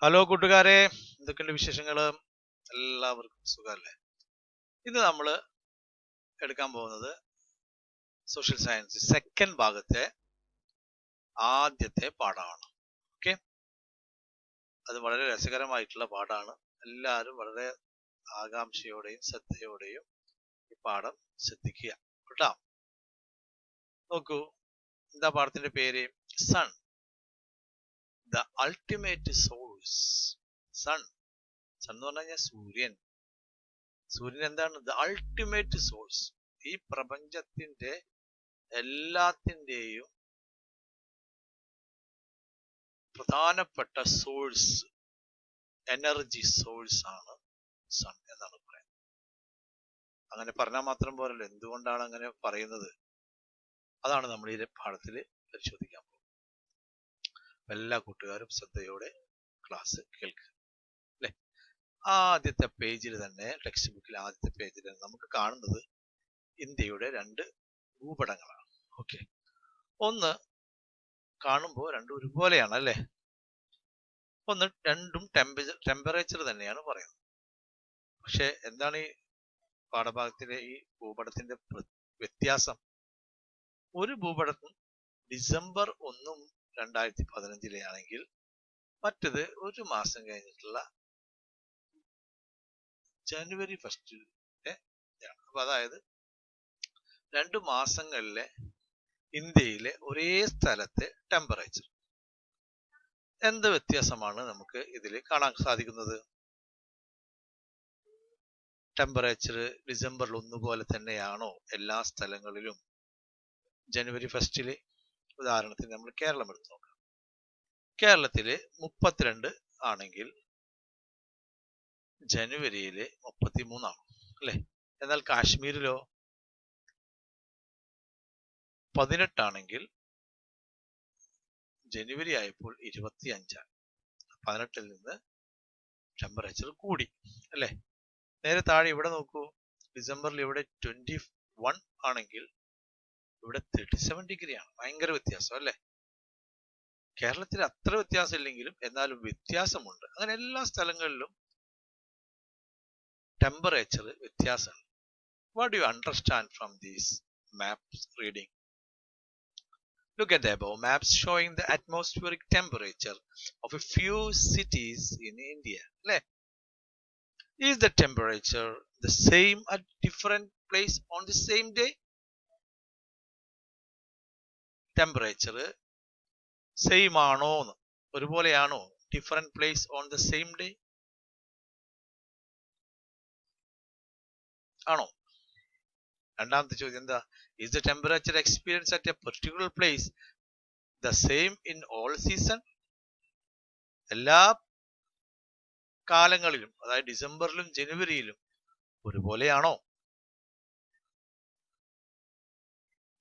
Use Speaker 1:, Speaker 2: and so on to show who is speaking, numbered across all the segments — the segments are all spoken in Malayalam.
Speaker 1: ഹലോ കൂട്ടുകാരെ, എന്തൊക്കെയുണ്ട് വിശേഷങ്ങൾ? എല്ലാവർക്കും സുഖമല്ലേ? ഇന്ന് നമ്മൾ എടുക്കാൻ പോകുന്നത് സോഷ്യൽ സയൻസ് സെക്കൻഡ് ഭാഗത്തെ ആദ്യത്തെ പാഠമാണ്. ഓക്കെ, അത് വളരെ രസകരമായിട്ടുള്ള പാഠമാണ്. എല്ലാവരും വളരെ ആകാംക്ഷയോടെയും ശ്രദ്ധയോടെയും ഈ പാഠം ശ്രദ്ധിക്കുക കേട്ടോ. നോക്കൂ, എന്താ പാഠത്തിന്റെ പേര്? Sun, the ultimate source. Sun എന്ന് പറഞ്ഞു കഴിഞ്ഞാൽ സൂര്യൻ. സൂര്യൻ എന്താണ്? The ultimate source. ഈ പ്രപഞ്ചത്തിന്റെ എല്ലാത്തിൻ്റെയും പ്രധാനപ്പെട്ട സോഴ്സ്, എനർജി സോഴ്സ് ആണ് സൺ എന്നാണ് പറയുന്നത്. അങ്ങനെ പറഞ്ഞാൽ മാത്രം പോരല്ലോ, എന്തുകൊണ്ടാണ് അങ്ങനെ പറയുന്നത്? അതാണ് നമ്മൾ ഈ പാഠത്തിൽ പരിശോധിക്കാൻ പോകുന്നത്. എല്ലാ കൂട്ടുകാരും ശ്രദ്ധയോടെ ക്ലാസ് കേൾക്കുക അല്ലെ. ആദ്യത്തെ പേജിൽ തന്നെ, ടെക്സ്റ്റ് ബുക്കിൽ ആദ്യത്തെ പേജിൽ തന്നെ നമുക്ക് കാണുന്നത് ഇന്ത്യയുടെ രണ്ട് ഭൂപടങ്ങളാണ്. ഓക്കെ, ഒന്ന് കാണുമ്പോൾ രണ്ടും ഒരുപോലെയാണ് അല്ലെ. ഒന്ന് രണ്ടും ടെമ്പറേച്ചർ തന്നെയാണ് പറയുന്നത്. പക്ഷെ എന്താണ് ഈ പാഠഭാഗത്തിലെ ഈ ഭൂപടത്തിന്റെ വ്യത്യാസം? ഒരു ഭൂപടം ഡിസംബർ 1, 2015 ആണെങ്കിൽ മറ്റത് ഒരു മാസം കഴിഞ്ഞിട്ടുള്ള ജനുവരി 1 ആണ്. അപ്പൊ അതായത് 2 മാസങ്ങളിലെ ഇന്ത്യയിലെ ഒരേ സ്ഥലത്തെ ടെമ്പറേച്ചർ. എന്ത് വ്യത്യാസമാണ് നമുക്ക് ഇതിൽ കാണാൻ സാധിക്കുന്നത്? ടെമ്പറേച്ചർ ഡിസംബറിൽ ഒന്നുപോലെ തന്നെയാണോ എല്ലാ സ്ഥലങ്ങളിലും? ജനുവരി 1 ഉദാഹരണത്തിന് നമ്മൾ കേരളം എടുത്ത് നോക്കാം. കേരളത്തില് 32 ആണെങ്കിൽ ജനുവരിയില് 33 ആണ് അല്ലെ. എന്നാൽ കാശ്മീരിലോ 18 ആണെങ്കിൽ ജനുവരി ആയപ്പോൾ 25 ആണ്. 18-ൽ നിന്ന് ടെമ്പറേച്ചർ കൂടി അല്ലെ. നേരെ താഴെ ഇവിടെ നോക്കൂ, ഡിസംബറിൽ ഇവിടെ 21 ആണെങ്കിൽ ഇവിടെ 37 ഡിഗ്രി ആണ്. ഭയങ്കര വ്യത്യാസം അല്ലെ. കേരളത്തിൽ അത്ര വ്യത്യാസം ഇല്ലെങ്കിലും എന്നാലും വ്യത്യാസമുണ്ട്. അങ്ങനെ എല്ലാ സ്ഥലങ്ങളിലും ടെമ്പറേച്ചർ വ്യത്യാസമുണ്ട്. What do you understand from these maps reading? Look at the above maps showing the atmospheric temperature of a few cities in India. Is the temperature the same at different place on the same day? Temperature same ആണോ, ഒരുപോലെയാണോ? Different place on the same day ആണോ? രണ്ടാമത്തെ ചോദ്യം എന്താ? Is the temperature experienced at a particular place the same in all season? എല്ലാ കാലങ്ങളിലും, അതായത് ഡിസംബറിലും ജനുവരിയിലും ഒരുപോലെയാണോ?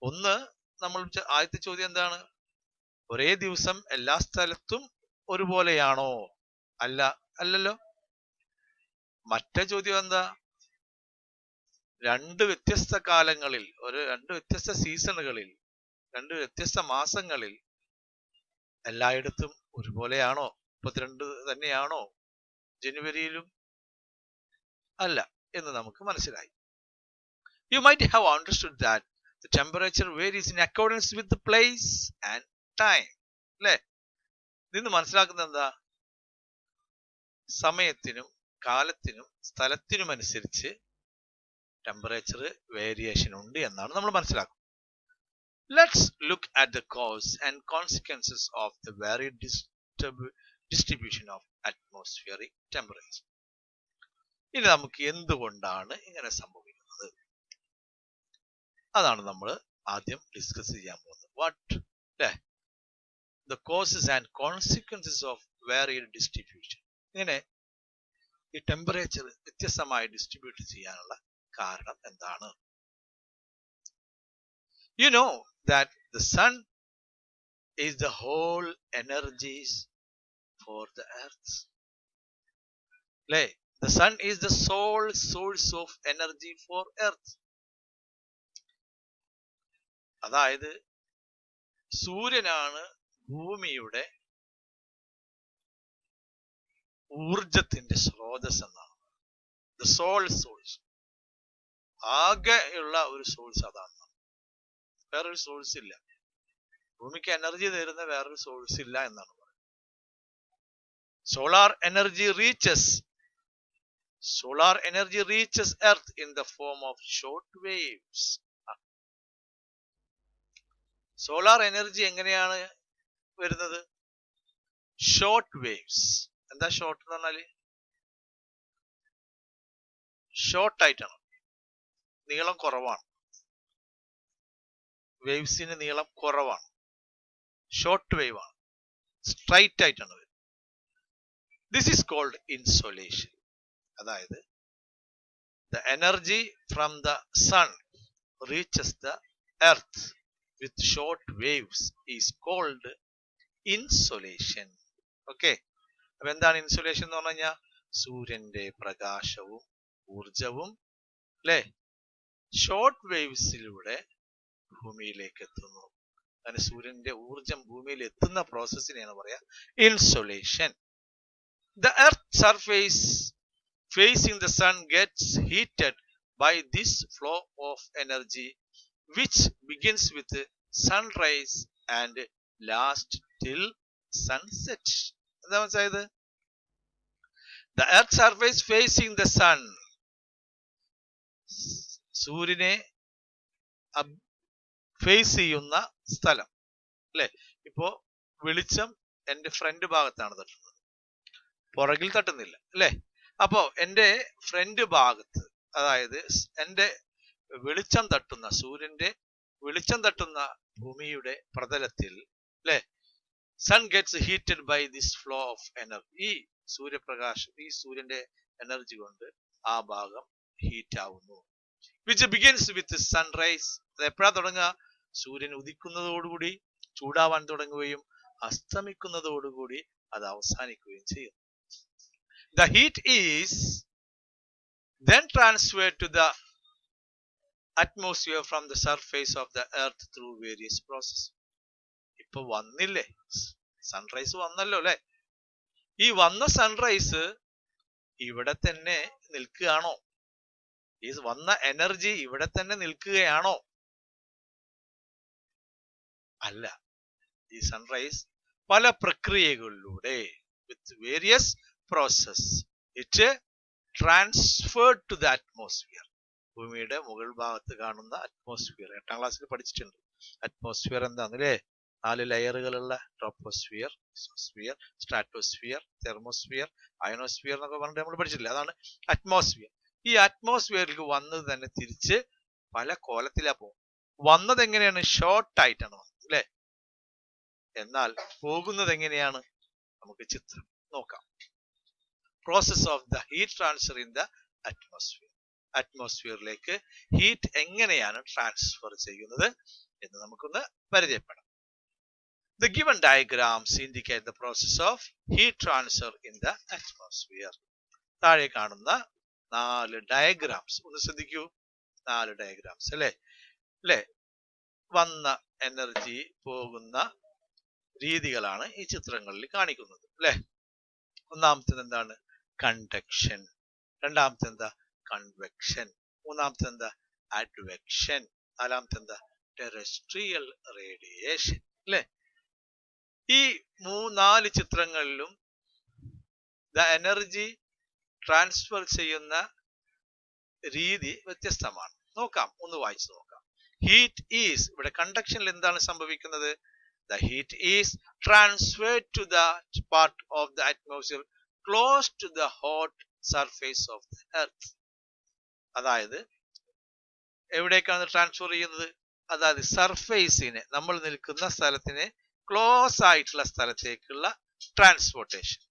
Speaker 1: ഒന്ന്, നമ്മൾ ആദ്യത്തെ ചോദ്യം എന്താണ്? ഒരേ ദിവസം എല്ലാ സ്ഥലത്തും ഒരുപോലെയാണോ? അല്ലല്ലോ. മറ്റേ ചോദ്യം എന്താ? രണ്ട് വ്യത്യസ്ത കാലങ്ങളിൽ, രണ്ട് വ്യത്യസ്ത സീസണുകളിൽ, രണ്ട് വ്യത്യസ്ത മാസങ്ങളിൽ എല്ലായിടത്തും ഒരുപോലെയാണോ? 32 തന്നെയാണോ ജനുവരിയിലും? അല്ല എന്ന് നമുക്ക് മനസ്സിലായി. You might have understood that the temperature varies in accordance with the place and time. അല്ലേ? നിന്ന് മനസ്സിലാക്കുന്നത് എന്താ? സമയത്തിനും കാലത്തിനും സ്ഥലത്തിനും അനുസരിച്ച് ടെമ്പറേച്ചർ വേരിയേഷൻ ഉണ്ട് എന്നാണ് നമ്മൾ മനസ്സിലാക്കുന്നത്. Let's look at the cause and consequences of the varied distribution of atmospheric temperature. ഇനി നമുക്ക് എന്തുകൊണ്ടാണ് ഇങ്ങനെ സംഭവിക്കുന്നത് അതാണ് നമ്മൾ ആദ്യം ഡിസ്കസ് ചെയ്യാൻ പോകുന്നത്. The causes and consequences of varied distribution. ഇങ്ങനെ ഈ ടെമ്പറേച്ചർ വ്യത്യസ്തമായി ഡിസ്ട്രിബ്യൂട്ട് ചെയ്യാനുള്ള കാരണം എന്താണ്? You know that the sun is the whole energies for the earth. The sun is the sole source of energy for earth. അതായത് സൂര്യനാണ് ഭൂമിയുടെ ഊർജത്തിന്റെ സ്രോതസ് എന്നാണ്. ദ സോൾ സോഴ്സ്, ആകെ ഉള്ള ഒരു സോഴ്സ് അതാണ്. വേറൊരു സോഴ്സ് ഇല്ല. ഭൂമിക്ക് എനർജി തരുന്ന വേറൊരു സോഴ്സ് ഇല്ല എന്നാണ് പറയുന്നത്. Solar energy reaches earth in the form of short waves. Solar energy എങ്ങനെയാണ് വരുന്നത്? Short waves. എന്താ ഷോർട്ട് എന്ന് പറഞ്ഞാല്? ഷോർട്ട് ആയിട്ടാണ്, നീളം കുറവാണ്. വേവ്സിന് നീളം കുറവാണ്, ഷോർട്ട് വേവ് ആണ്, സ്ട്രൈറ്റ് ആയിട്ടാണ് വരുന്നത്. This is called insolation. അതായത് the energy from the sun reaches the earth with short waves is called insolation. Okay, അപ്പൊ എന്താണ് ഇൻസുലേഷൻ എന്ന് പറഞ്ഞു കഴിഞ്ഞാൽ? സൂര്യന്റെ പ്രകാശവും ഊർജവും അല്ലെ ഷോർട്ട് വേവ്സിലൂടെ ഭൂമിയിലേക്ക് എത്തുന്നു. അങ്ങനെ സൂര്യന്റെ ഊർജം ഭൂമിയിൽ എത്തുന്ന പ്രോസസ്സിനെയാണ് പറയാ ഇൻസോലേഷൻ. The earth surface facing the sun gets heated by this flow of energy which begins with sunrise and lasts till sunset. എന്താ മനസ്സിലായത്? The earth surface facing the sun, സൂര്യനെ ഫേസ് ചെയ്യുന്ന സ്ഥലം അല്ലെ. ഇപ്പോ വെളിച്ചം എന്റെ ഫ്രണ്ട് ഭാഗത്താണ് തട്ടുന്നത്, പുറകിൽ തട്ടുന്നില്ല അല്ലെ. അപ്പോ എന്റെ ഫ്രണ്ട് ഭാഗത്ത്, അതായത് എന്റെ വെളിച്ചം തട്ടുന്ന, സൂര്യന്റെ വെളിച്ചം തട്ടുന്ന ഭൂമിയുടെ പ്രതലത്തിൽ അല്ലെ, sun gets heated by this flow of energy. ഈ സൂര്യപ്രകാശം, ഈ സൂര്യന്റെ എനർജി കൊണ്ട് ആ ഭാഗം ഹീറ്റ് ആവുന്നു. Which begins with sunrise. അത് എപ്പോഴാ തുടങ്ങുക? സൂര്യൻ ഉദിക്കുന്നതോടുകൂടി ചൂടാവാൻ തുടങ്ങുകയും അസ്തമിക്കുന്നതോടുകൂടി അത് അവസാനിക്കുകയും ചെയ്യും. The heat is then transferred to the atmosphere from the surface of the earth through various processes. ഇപ്പൊ വന്നില്ലേ, സൺറൈസ് വന്നല്ലോ അല്ലെ. ഈ വന്ന സൺറൈസ് ഇവിടെ തന്നെ നിൽക്കുകയാണോ? ഈ വന്ന എനർജി ഇവിടെ തന്നെ നിൽക്കുകയാണോ? അല്ല. ഈ സൺറൈസ് പല പ്രക്രിയകളിലൂടെ with various process it transferred to the atmosphere. ഭൂമിയുടെ മുകൾ ഭാഗത്ത് കാണുന്ന അറ്റ്മോസ്ഫിയർ 8ാം ക്ലാസ്സിൽ പഠിച്ചിട്ടുണ്ട്. അറ്റ്മോസ്ഫിയർ എന്താണെന്നല്ലേ? 4 ലെയറുകളുള്ള troposphere, mesosphere, stratosphere, thermosphere, ionosphere എന്നൊക്കെ പറഞ്ഞിട്ട് നമ്മൾ പഠിച്ചിട്ടില്ല. അതാണ് അറ്റ്മോസ്ഫിയർ. ഈ അറ്റ്മോസ്ഫിയറിലേക്ക് വന്നത് തന്നെ തിരിച്ച് പല കോലത്തിലാ പോകും. വന്നത് എങ്ങനെയാണ്? ഷോർട്ട് ആയിട്ടാണ് വന്നത് അല്ലെ. എന്നാൽ പോകുന്നത് എങ്ങനെയാണ്? നമുക്ക് ചിത്രം നോക്കാം. Process of the heat transfer in the atmosphere. അറ്റ്മോസ്ഫിയറിലേക്ക് ഹീറ്റ് എങ്ങനെയാണ് ട്രാൻസ്ഫർ ചെയ്യുന്നത് എന്ന് നമുക്കൊന്ന് പരിചയപ്പെടാം. The given diagrams indicate the process of heat transfer in the atmosphere. താഴെ കാണുന്ന 4 ഡയഗ്രാംസ് ഒന്ന് ശ്രദ്ധിക്കൂ. 4 ഡയഗ്രാംസ് അല്ലേ. വന്ന എനർജി പോകുന്ന രീതികളാണ് ഈ ചിത്രങ്ങളിൽ കാണിക്കുന്നത് അല്ലെ. ഒന്നാമത്തേത് എന്താണ്? കണ്ടക്ഷൻ. രണ്ടാമത്തെ എന്താ? കൺവെക്ഷൻ. മൂന്നാമത്തെ എന്താ? അഡ്വെക്ഷൻ. നാലാമത്തെ എന്താ? ടെറസ്ട്രിയൽ റേഡിയേഷൻ അല്ലെ. ഈ 4 ചിത്രങ്ങളിലും ദ എനർജി ട്രാൻസ്ഫർ ചെയ്യുന്ന രീതി വ്യത്യസ്തമാണ്. നോക്കാം, ഒന്ന് വായിച്ചു നോക്കാം. ഹീറ്റ് ഈസ്, ഇവിടെ കണ്ടക്ഷനിൽ എന്താണ് സംഭവിക്കുന്നത്? The heat is transferred to the part of the atmosphere close to the hot surface of the earth. അതായത് എവിടേക്കാണ് ട്രാൻസ്ഫർ ചെയ്യുന്നത്? അതായത് സർഫേസിനെ, നമ്മൾ നിൽക്കുന്ന സ്ഥലത്തിന് ക്ലോസ് ആയിട്ടുള്ള സ്ഥലത്തേക്കുള്ള ട്രാൻസ്പോർട്ടേഷൻ.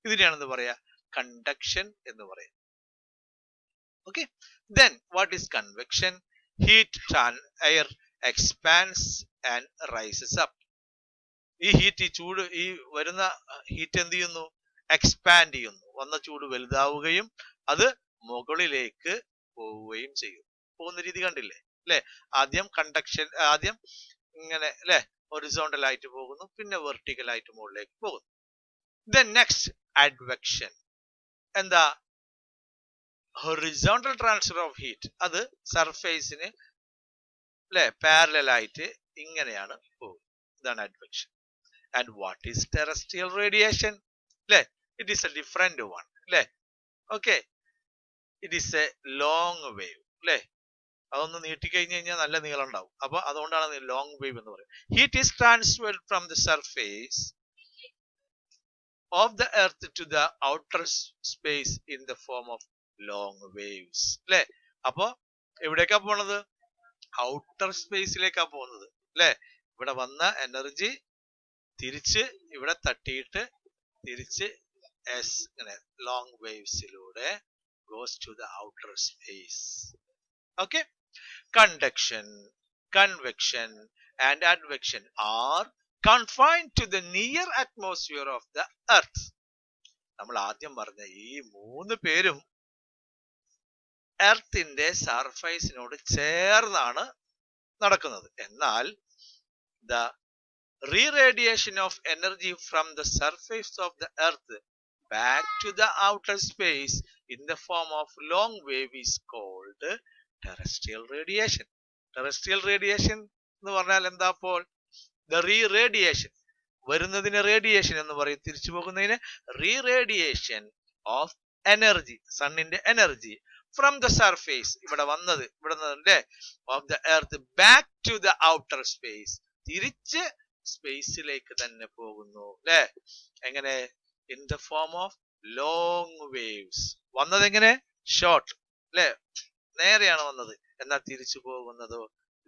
Speaker 1: ഇതിനെയാണെന്ന് പറയാ കണ്ടക്ഷൻ എന്ന് പറയാം. Okay, then what is convection? Heat air expands and rises up. ഈ ഹീറ്റ്, ഈ ചൂട്, ഈ വരുന്ന ഹീറ്റ് എന്ത് ചെയ്യുന്നു? എക്സ്പാൻഡ് ചെയ്യുന്നു. വന്ന ചൂട് വലുതാവുകയും അത് മുകളിലേക്ക് പോവുകയും ചെയ്യും. പോകുന്ന രീതി കണ്ടില്ലേ അല്ലെ. ആദ്യം കണ്ടക്ഷൻ, ആദ്യം ഇങ്ങനെ അല്ലെ ഹൊറിസോണ്ടൽ ആയിട്ട് പോകുന്നു, പിന്നെ വെർട്ടിക്കൽ ആയിട്ട് മുകളിലേക്ക് പോകുന്നു. Then next advection. എന്താ? horizontal transfer of heat. അത് സർഫേസിന് അല്ലെ പാരലൽ ആയിട്ട് ഇങ്ങനെയാണ് പോകുന്നത്. ഇതാണ് advection. And what is terrestrial radiation? അല്ലെ it is a different one. അല്ലെ okay, it is a long wave. അല്ലെ അതൊന്ന് നീട്ടിക്കഴിഞ്ഞു കഴിഞ്ഞാൽ നല്ല നീളം ഉണ്ടാവും. അപ്പൊ അതുകൊണ്ടാണ് ലോങ് വേവ് എന്ന് പറയുന്നത്. Heat is transferred from the surface of the earth to the outer space in the form of long waves. അല്ലെ അപ്പൊ എവിടേക്കാ പോണത്? ഔട്ടർ സ്പേസിലേക്കാ പോകുന്നത്. അല്ലെ ഇവിടെ വന്ന എനർജി തിരിച്ച് ഇവിടെ തട്ടിയിട്ട് തിരിച്ച് ഇങ്ങനെ long വേവ്സിലൂടെ goes to the outer space. Okay, conduction, convection and advection are confined to the near atmosphere of the earth. നമ്മൾ ആദ്യം പറഞ്ഞ ഈ മൂന്ന് പേരും എർത്തിന്റെ സർഫേസിനോട് ചേർന്നാണ് നടക്കുന്നത്. എന്നാൽ the re-radiation of energy from the surface of the earth back to the outer space in the form of long wave is called terrestrial radiation. Terrestrial radiation എന്ന് പറഞ്ഞാൽ എന്താ? അപ്പോൾ the re-radiation, വരുന്നതിന് റേഡിയേഷൻ എന്ന് പറയും, തിരിച്ചു പോകുന്നതിന് re-radiation of energy, സണ്ണിന്റെ എനർജി from the surface, ഇവിടെ വന്നത് അല്ലേ, of the earth back to the outer space, തിരിച്ച് സ്പേസിലേക്ക് തന്നെ പോകുന്നു അല്ലെ. എങ്ങനെ? in the form of long waves. വന്നത് എങ്ങനെ? ഷോർട്ട് അല്ലെ, നേരെയാണ് വന്നത്, എന്നാൽ തിരിച്ചു പോകുന്നതോ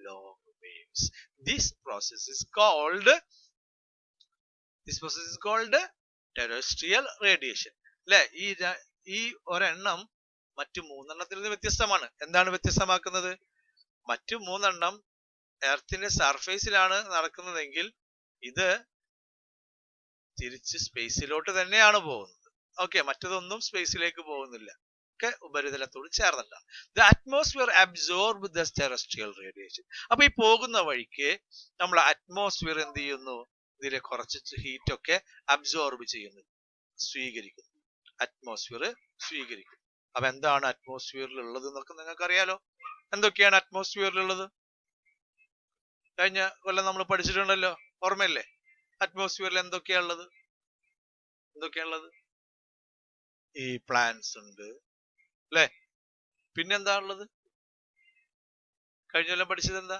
Speaker 1: long waves. This process is called terrestrial radiation. അല്ലെ ഈ ഒരെണ്ണം മറ്റു മൂന്നെണ്ണത്തിൽ നിന്ന് വ്യത്യസ്തമാണ്. എന്താണ് വ്യത്യസ്തമാക്കുന്നത്? മറ്റു മൂന്നെണ്ണം എർത്തിന്റെ സർഫേസിലാണ് നടക്കുന്നതെങ്കിൽ ഇത് തിരിച്ച് സ്പേസിലോട്ട് തന്നെയാണ് പോകുന്നത്. ഓക്കെ, മറ്റതൊന്നും സ്പേസിലേക്ക് പോകുന്നില്ല, ഒക്കെ ഉപരിതലത്തോട് ചേർന്നിട്ടാണ്. The atmosphere absorb the terrestrial radiation. അപ്പൊ ഈ പോകുന്ന വഴിക്ക് നമ്മൾ അറ്റ്മോസ്ഫിയർ എന്ത് ചെയ്യുന്നു? ഇതിലെ കുറച്ച് ഹീറ്റ് ഒക്കെ അബ്സോർബ് ചെയ്യുന്നു, സ്വീകരിക്കുന്നു. അറ്റ്മോസ്ഫിയർ സ്വീകരിക്കുന്നു. അപ്പൊ എന്താണ് അറ്റ്മോസ്ഫിയറിൽ ഉള്ളത് എന്നൊക്കെ നിങ്ങൾക്ക് അറിയാലോ. എന്തൊക്കെയാണ് അറ്റ്മോസ്ഫിയറിലുള്ളത്? കഴിഞ്ഞ കൊല്ലം നമ്മൾ പഠിച്ചിട്ടുണ്ടല്ലോ, ഓർമ്മയില്ലേ? അറ്റ്മോസ്ഫിയറിൽ എന്തൊക്കെയാണുള്ളത്? ഈ പ്ലാന്റ്സ് ഉണ്ട് അല്ലെ, പിന്നെന്താ ഉള്ളത്? കഴിഞ്ഞ കൊല്ലം പഠിച്ചത് എന്താ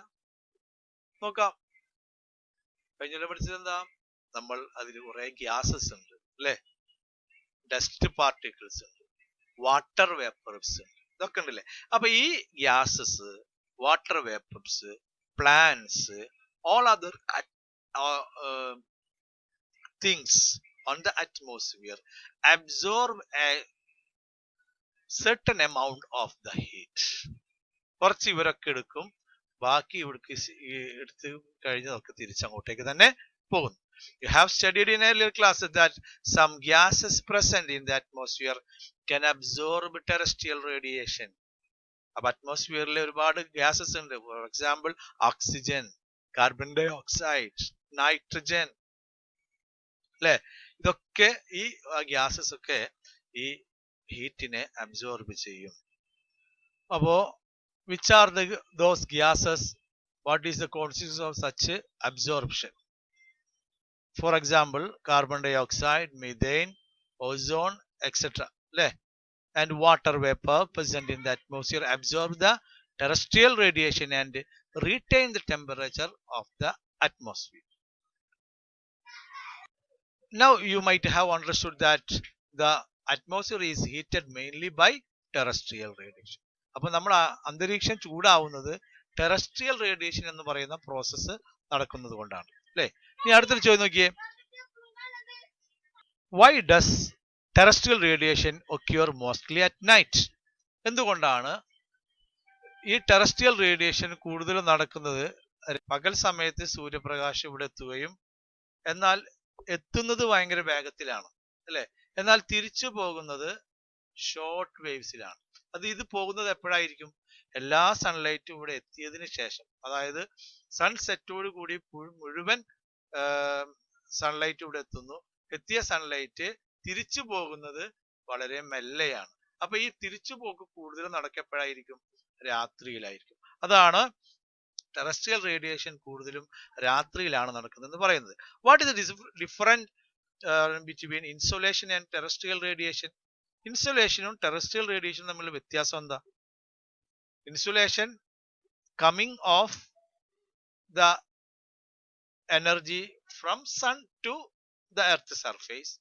Speaker 1: നോക്കാം. കഴിഞ്ഞ കൊല്ലം പഠിച്ചത് എന്താ? നമ്മൾ അതിൽ കുറെ ഗ്യാസസ് ഉണ്ട് അല്ലെ, ഡസ്റ്റ് പാർട്ടിക്കിൾസ് ഉണ്ട്, വാട്ടർ വേപ്പർസ് ഉണ്ട്, ഇതൊക്കെ ഉണ്ടല്ലേ. അപ്പൊ ഈ gases, water vapours, plants, all other things on the atmosphere absorb a certain amount of the heat. കുറച്ച് ഇവരൊക്കെ എടുക്കും, ബാക്കി ഇവിടേക്ക് എടുത്ത് കഴിഞ്ഞതൊക്കെ തിരിച്ചങ്ങോട്ടേക്ക് തന്നെ പോകുന്നു. You have studied in earlier classes that some gases present in the atmosphere can absorb terrestrial radiation. അപ്പൊ അറ്റ്മോസ്ഫിയറിൽ ഒരുപാട് ഗ്യാസസ് ഉണ്ട്. For example oxygen, carbon dioxide, nitrogen അല്ലെ. ഇതൊക്കെ ഈ ഗ്യാസസ് ഒക്കെ ഈ ഹീറ്റിനെ അബ്സോർബ് ചെയ്യും. അപ്പോ which are those gases? What is the consequence of such absorption? For example, carbon dioxide, methane, ozone, etc. And water vapor present in the atmosphere absorb the terrestrial radiation and retain the temperature of the atmosphere. Now you might have understood that the atmosphere is heated mainly by terrestrial radiation. അപ്പൊ നമ്മൾ അന്തരീക്ഷം ചൂടാവുന്നത് ടെറസ്ട്രിയൽ റേഡിയേഷൻ എന്ന് പറയുന്ന പ്രോസസ്സ് നടക്കുന്നത് കൊണ്ടാണ് അല്ലെ. ഇനി അടുത്തൊരു ചോദ്യം നോക്കിയേ. Why does terrestrial radiation occur mostly at night? എന്തുകൊണ്ടാണ് ഈ ടെറസ്ട്രിയൽ റേഡിയേഷൻ കൂടുതലും നടക്കുന്നത് പകൽ സമയത്ത്? സൂര്യപ്രകാശം ഇവിടെ എത്തുകയും എന്നാൽ എത്തുന്നത് ഭയങ്കര വേഗത്തിലാണ് അല്ലെ, എന്നാൽ തിരിച്ചു പോകുന്നത് ഷോർട്ട് വേവ്സിലാണ്. ഇത് പോകുന്നത് എപ്പോഴായിരിക്കും? എല്ലാ സൺലൈറ്റും ഇവിടെ എത്തിയതിന് ശേഷം, അതായത് സൺസെറ്റോട് കൂടി മുഴുവൻ സൺലൈറ്റ് ഇവിടെ എത്തുന്നു. എത്തിയ സൺലൈറ്റ് തിരിച്ചു പോകുന്നത് വളരെ മെല്ലെയാണ്. അപ്പൊ ഈ തിരിച്ചുപോക്ക് കൂടുതൽ നടക്കപ്പോഴായിരിക്കും? രാത്രിയിലായിരിക്കും. അതാണ് ടെറസ്ട്രിയൽ റേഡിയേഷൻ കൂടുതലും രാത്രിയിലാണ് നടക്കുന്നത് പറയുന്നത്. What is the difference between insolation and terrestrial radiation? ഇൻസുലേഷനും ടെറസ്ട്രിയൽ റേഡിയേഷനും തമ്മിൽ വ്യത്യാസം എന്താ? Insulation coming of the energy from sun to the earth surface.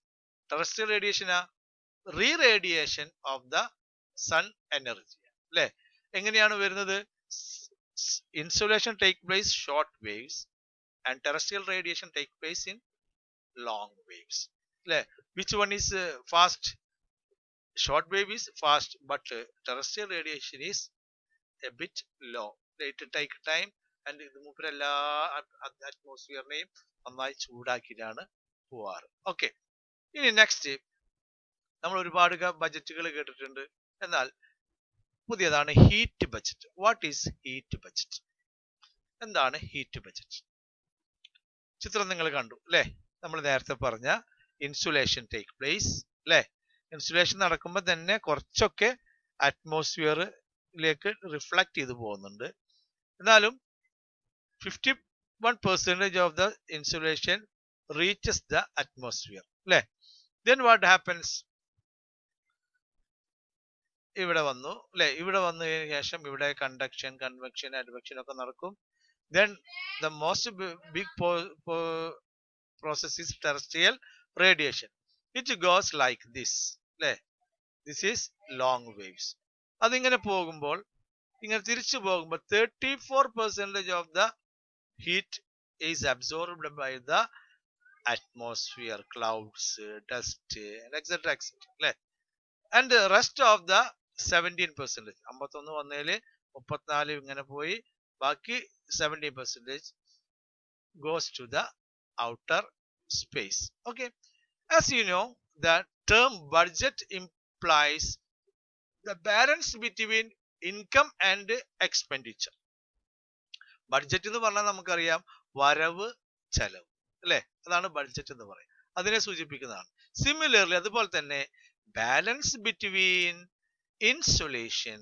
Speaker 1: Terrestrial radiation reradiation of the sun energy അല്ലെ? എങ്ങനെയാണ് വരുന്നത്? Insulation take place short waves and terrestrial radiation take place in long waves അല്ലെ? Which one is fast? Short wave is fast, but terrestrial radiation is a bit low. It take time and ഇത് മൂപ്പര് എല്ലാ അറ്റ്മോസ്ഫിയറിനെയും നന്നായി ചൂടാക്കിയിട്ടാണ് പോവാറ്. ഓക്കെ, ഇനി നെക്സ്റ്റ് നമ്മൾ ഒരുപാട് ബജറ്റുകൾ കേട്ടിട്ടുണ്ട്. എന്നാൽ പുതിയതാണ് heat budget. What is heat budget? എന്താണ് ഹീറ്റ് ബജറ്റ്? ചിത്രം നിങ്ങൾ കണ്ടു അല്ലെ? നമ്മൾ നേരത്തെ പറഞ്ഞ ഇൻസുലേഷൻ ടേക്ക് പ്ലേസ് അല്ലെ? ഇൻസുലേഷൻ നടക്കുമ്പോൾ തന്നെ കുറച്ചൊക്കെ അറ്റ്മോസ്ഫിയറിലേക്ക് റിഫ്ലക്ട് ചെയ്ത് പോകുന്നുണ്ട്. എന്നാലും 51% of the insulation reaches the atmosphere അല്ലെ? Then what happens? ഇവിടെ വന്നു അല്ലെ? ഇവിടെ വന്നതിന് ശേഷം ഇവിടെ കണ്ടക്ഷൻ, കൺവെക്ഷൻ, അഡ്വെക്ഷൻ ഒക്കെ നടക്കും. Then the most big process is terrestrial radiation. It goes like this അല്ലെ? This is long waves. അതിങ്ങനെ പോകുമ്പോൾ, ഇങ്ങനെ തിരിച്ചു പോകുമ്പോൾ 34% of the heat is absorbed by the atmosphere, clouds, dust etcetera etcetera അല്ലെ? ആൻഡ് റെസ്റ്റ് ഓഫ് ദ 17%, 51 വന്നതില് 34 ഇങ്ങനെ പോയി, ബാക്കി 17% goes to the outer space. Okay, as you know, the term budget implies the balance between income and expenditure. Budget എന്ന് പറഞ്ഞാൽ നമുക്കറിയാം വരവ് ചെലവ് അല്ലെ? അതാണ് ബഡ്ജറ്റ് എന്ന് പറയുന്നത്, അതിനെ സൂചിപ്പിക്കുന്നതാണ്. സിമിലർലി അതുപോലെ തന്നെ balance between insolation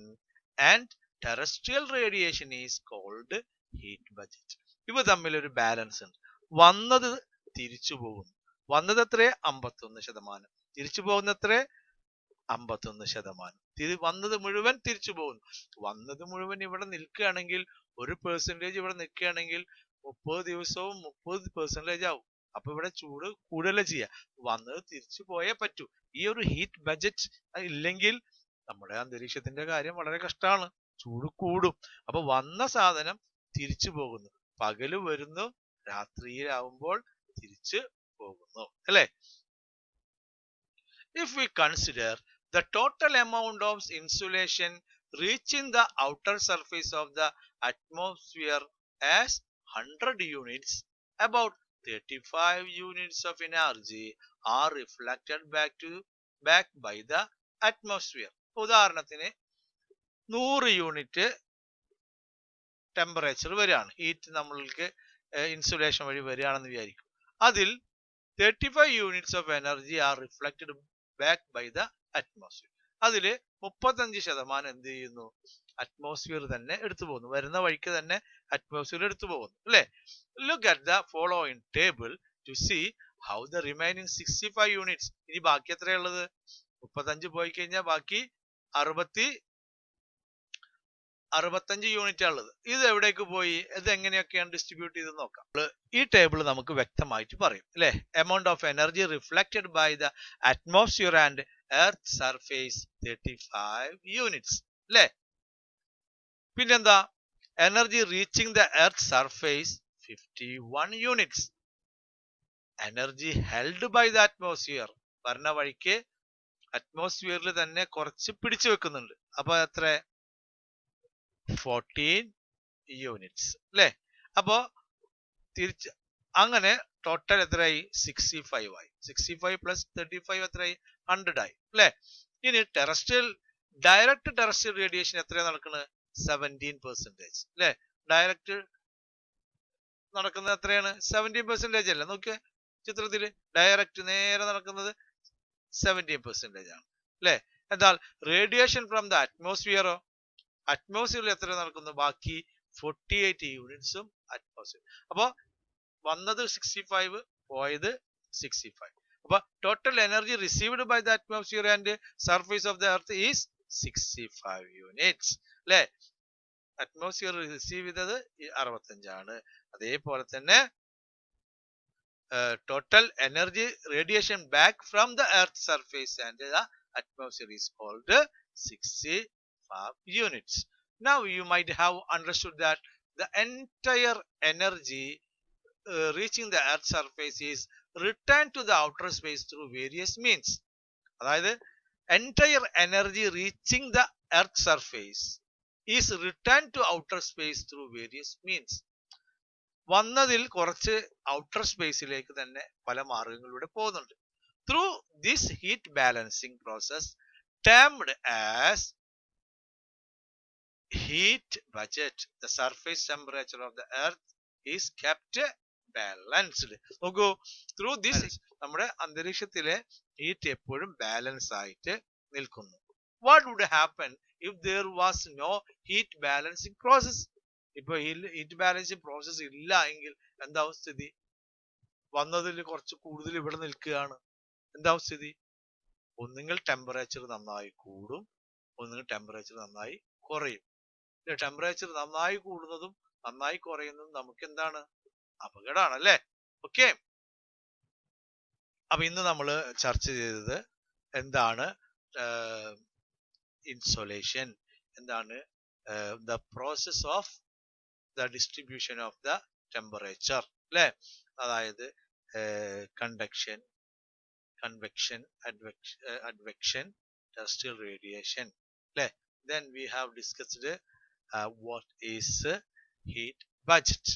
Speaker 1: and terrestrial radiation is called heat budget. ഇവ തമ്മിൽ ഒരു ബാലൻസ് ഉണ്ട്. വന്നത് തിരിച്ചു പോകുന്നു. വന്നത് എത്ര? 51%. തിരിച്ചു പോകുന്ന എത്ര? 51%. വന്നത് മുഴുവൻ തിരിച്ചു പോകുന്നു. വന്നത് മുഴുവൻ ഇവിടെ നിൽക്കുകയാണെങ്കിൽ, 1% ഇവിടെ നിൽക്കുകയാണെങ്കിൽ 30 ദിവസവും 30% ആവും. അപ്പൊ ഇവിടെ ചൂട് കൂടുതലേ ചെയ്യാം. വന്നത് തിരിച്ചു പോയേ പറ്റൂ. ഈ ഒരു ഹീറ്റ് ബഡ്ജറ്റ് ഇല്ലെങ്കിൽ നമ്മുടെ അന്തരീക്ഷത്തിന്റെ കാര്യം വളരെ കഷ്ടമാണ്. ചൂട് കൂടും. അപ്പൊ വന്ന സാധനം തിരിച്ചു പോകുന്നു. പകല് വരുന്നു, രാത്രിയിലാവുമ്പോൾ തിരിച്ചു പോകുന്നു അല്ലെ? If we consider the total amount of insulation reaching the outer surface of the atmosphere as 100 units, about 35 units of energy are reflected back by the atmosphere. ഉദാഹരണത്തിന് 100 യൂണിറ്റ് ടെമ്പറേച്ചർ വരികയാണ്, ഹീറ്റ് നമ്മൾക്ക് ഇൻസുലേഷൻ വഴി വരികയാണെന്ന് വിചാരിക്കും. അതിൽ 35 units of energy are reflected back by the atmosphere. അതിൽ 35% എന്ത് ചെയ്യുന്നു? അറ്റ്മോസ്ഫിയർ തന്നെ എടുത്തു പോകുന്നു. വരുന്ന വഴിക്ക് തന്നെ അറ്റ്മോസ്ഫിയർ എടുത്തു പോകുന്നു അല്ലെ? Look at the following table to see how the remaining 65 units. ഇനി ബാക്കി എത്രയുള്ളത്? 35 പോയി കഴിഞ്ഞാൽ ബാക്കി 65 യൂണിറ്റ് ഉള്ളത്. ഇത് എവിടേക്ക് പോയി? ഇത് എങ്ങനെയൊക്കെയാണ് ഡിസ്ട്രിബ്യൂട്ട് ചെയ്ത് നോക്കാം. ഈ ടേബിൾ നമുക്ക് വ്യക്തമായിട്ട് പറയും അല്ലെ? Amount of energy reflected by the atmosphere and earth surface 35 units അല്ലെ? പിന്നെന്താ? Energy reaching the earth surface 51 units. Energy held by the atmosphere, പറഞ്ഞ വഴിക്ക് അറ്റ്മോസ്ഫിയറിൽ തന്നെ കുറച്ച് പിടിച്ചു വെക്കുന്നുണ്ട്. അപ്പൊ എത്ര? 14 യൂണിറ്റ്സ് അല്ലെ? അപ്പോ തിരിച്ച് അങ്ങനെ ടോട്ടൽ എത്രയായി? 65 ആയി. 65 പ്ലസ് 35 എത്രയായി? 100 ആയി അല്ലെ? ഇനി ഡയറക്റ്റ് ടെറസ്ട്രിയൽ റേഡിയേഷൻ എത്രയാണ് നടക്കുന്നത്? 17% അല്ലെ? ഡയറക്റ്റ് നടക്കുന്നത് എത്രയാണ്? 17% അല്ലേ? നോക്കിയേ ചിത്രത്തില്. ഡയറക്റ്റ് നേരെ നടക്കുന്നത് 17% ആണ് അല്ലെ. എന്നാൽ റേഡിയേഷൻ ഫ്രം ദ അറ്റ്മോസ്ഫിയറോ, അറ്റ്മോസ്ഫിയറിൽ എത്ര നടക്കുന്നു, ബാക്കി 48 യൂണിറ്റ്സും അറ്റ്മോസ്ഫിയർ. അപ്പൊ വന്നത് 65, പോയത് 65. അപ്പൊ total energy received by the atmosphere and surface of the earth is 65 units അല്ലെ. അറ്റ്മോസ്ഫിയർ റിസീവ് ചെയ്തത് 65 ആണ്. അതേപോലെ തന്നെ total energy radiation back from the earth surface and the atmosphere is called 65 units. Now you might have understood that the entire energy reaching the earth surface is returned to the outer space through various means. അതായത് entire energy reaching the earth surface is returned to outer space through various means. വന്നതിൽ കുറച്ച് ഔട്ടർ സ്പേസിലേക്ക് തന്നെ പല മാർഗങ്ങളിലൂടെ പോകുന്നുണ്ട്. Through this heat balancing process termed as heat budget the surface temperature of the earth is kept balanced. നോക്കൂ, ത്രൂ ദിസ് നമ്മുടെ അന്തരീക്ഷത്തിലെ ഹീറ്റ് എപ്പോഴും ബാലൻസ് ആയിട്ട് നിൽക്കുന്നു. What would happen if there was no heat balancing process? ഇപ്പൊ ഹീറ്റ് ബാലൻസിങ് പ്രോസസ് ഇല്ല എങ്കിൽ എന്താവും സ്ഥിതി? വന്നതിൽ കുറച്ച് കൂടുതൽ ഇവിടെ നിൽക്കുകയാണ്. എന്താവും സ്ഥിതി? ഒന്നുകിൽ ടെമ്പറേച്ചർ നന്നായി കൂടും, ഒന്നുകിൽ ടെമ്പറേച്ചർ നന്നായി കുറയും. ടെമ്പറേച്ചർ നന്നായി കൂടുന്നതും നന്നായി കുറയുന്നതും നമുക്ക് എന്താണ്? അപകടമാണ് അല്ലേ. ഓക്കെ, അപ്പൊ ഇന്ന് നമ്മൾ ചർച്ച ചെയ്തത് എന്താണ് ഇൻസോലേഷൻ, എന്താണ് the process of the distribution of the temperature അല്ലെ. അതായത് conduction, convection, advection, terrestrial radiation അല്ലെ. Then we have discussed what is heat budget.